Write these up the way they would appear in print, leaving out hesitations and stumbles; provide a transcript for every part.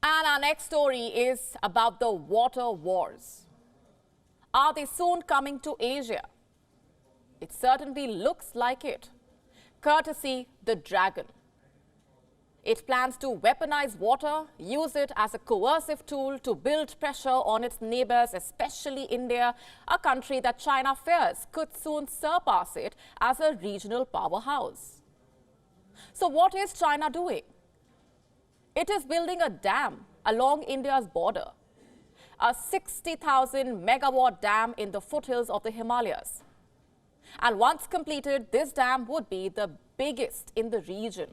And our next story is about the water wars. Are they soon coming to Asia? It certainly looks like it, courtesy the dragon. It plans to weaponize water, use it as a coercive tool to build pressure on its neighbors, especially India, a country that China fears could soon surpass it as a regional powerhouse. So what is China doing? It is building a dam along India's border, a 60,000 megawatt dam in the foothills of the Himalayas. And once completed, this dam would be the biggest in the region,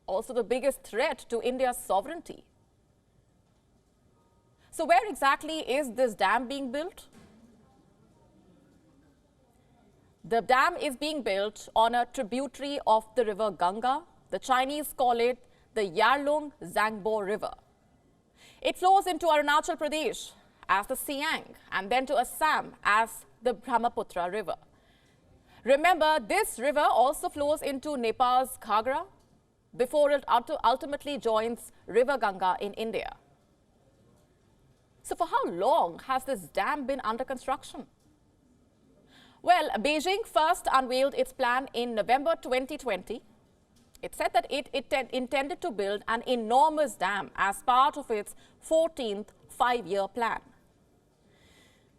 also the biggest threat to India's sovereignty. So where exactly is this dam being built? The dam is being built on a tributary of the river Ganga. The Chinese call it the Yarlung Zangbo River. It flows into Arunachal Pradesh as the Siang and then to Assam as the Brahmaputra River. Remember, this river also flows into Nepal's Ghagra before it ultimately joins River Ganga in India. So for how long has this dam been under construction? Well, Beijing first unveiled its plan in November 2020. It said that it intended to build an enormous dam as part of its 14th five-year plan.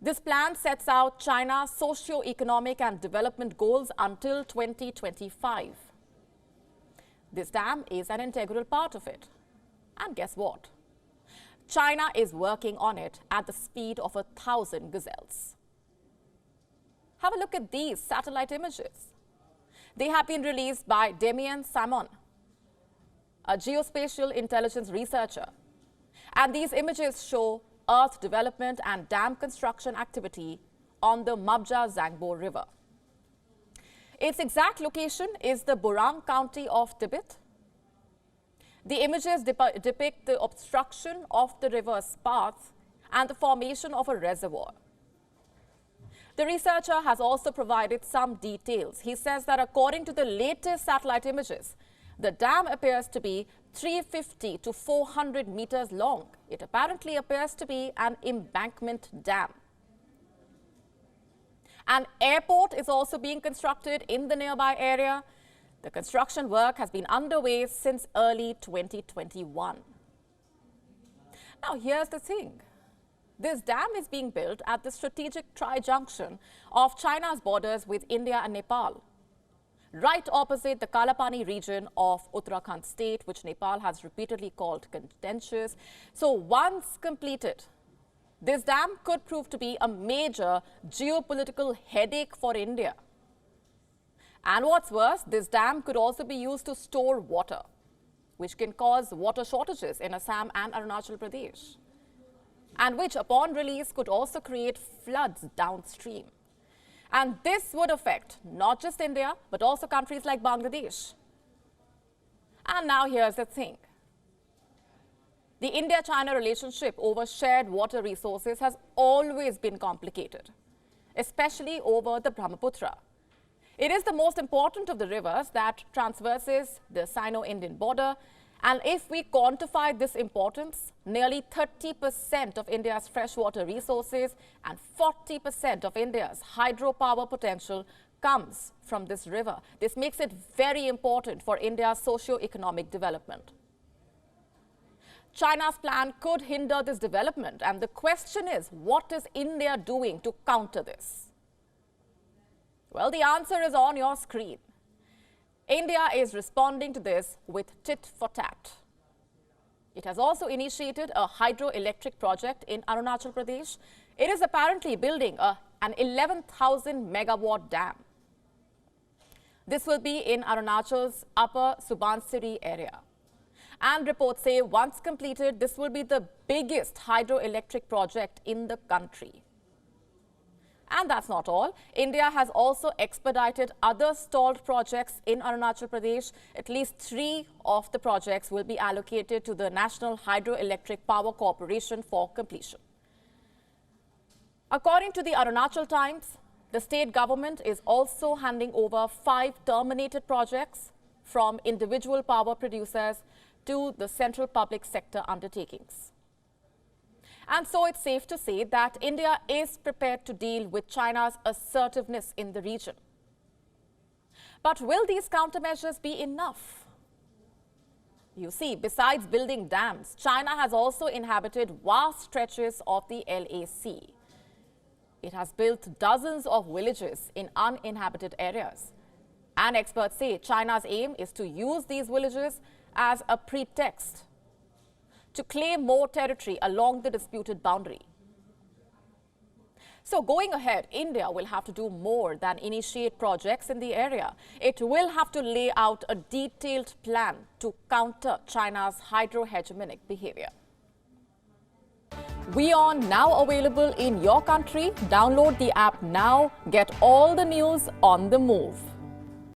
This plan sets out China's socio-economic and development goals until 2025. This dam is an integral part of it. And guess what? China is working on it at the speed of 1,000 gazelles. Have a look at these satellite images. They have been released by Damien Simon, a geospatial intelligence researcher. And these images show earth development and dam construction activity on the Mabja Zangbo River. Its exact location is the Burang County of Tibet. The images depict the obstruction of the river's path and the formation of a reservoir. The researcher has also provided some details. He says that according to the latest satellite images, the dam appears to be 350 to 400 meters long. It apparently appears to be an embankment dam. An airport is also being constructed in the nearby area. The construction work has been underway since early 2021. Now, here's the thing. This dam is being built at the strategic tri-junction of China's borders with India and Nepal, right opposite the Kalapani region of Uttarakhand state, which Nepal has repeatedly called contentious. So once completed, this dam could prove to be a major geopolitical headache for India. And what's worse, this dam could also be used to store water, which can cause water shortages in Assam and Arunachal Pradesh, and which upon release could also create floods downstream. And this would affect not just India, but also countries like Bangladesh. And now here's the thing. The India-China relationship over shared water resources has always been complicated, especially over the Brahmaputra. It is the most important of the rivers that traverses the Sino-Indian border. And if we quantify this importance, nearly 30% of India's freshwater resources and 40% of India's hydropower potential comes from this river. This makes it very important for India's socio-economic development. China's plan could hinder this development, and the question is, what is India doing to counter this? Well, the answer is on your screen. India is responding to this with tit for tat. It has also initiated a hydroelectric project in Arunachal Pradesh. It is apparently building an 11,000 megawatt dam. This will be in Arunachal's upper Subansiri area. And reports say once completed, this will be the biggest hydroelectric project in the country. And that's not all. India has also expedited other stalled projects in Arunachal Pradesh. At least 3 of the projects will be allocated to the National Hydroelectric Power Corporation for completion. According to the Arunachal Times, the state government is also handing over 5 terminated projects from individual power producers to the central public sector undertakings. And so it's safe to say that India is prepared to deal with China's assertiveness in the region. But will these countermeasures be enough? You see, besides building dams, China has also inhabited vast stretches of the LAC. It has built dozens of villages in uninhabited areas. And experts say China's aim is to use these villages as a pretext to claim more territory along the disputed boundary. So going ahead, India will have to do more than initiate projects in the area. It will have to lay out a detailed plan to counter China's hydro-hegemonic behavior. WION now available in your country. Download the app now. Get all the news on the move.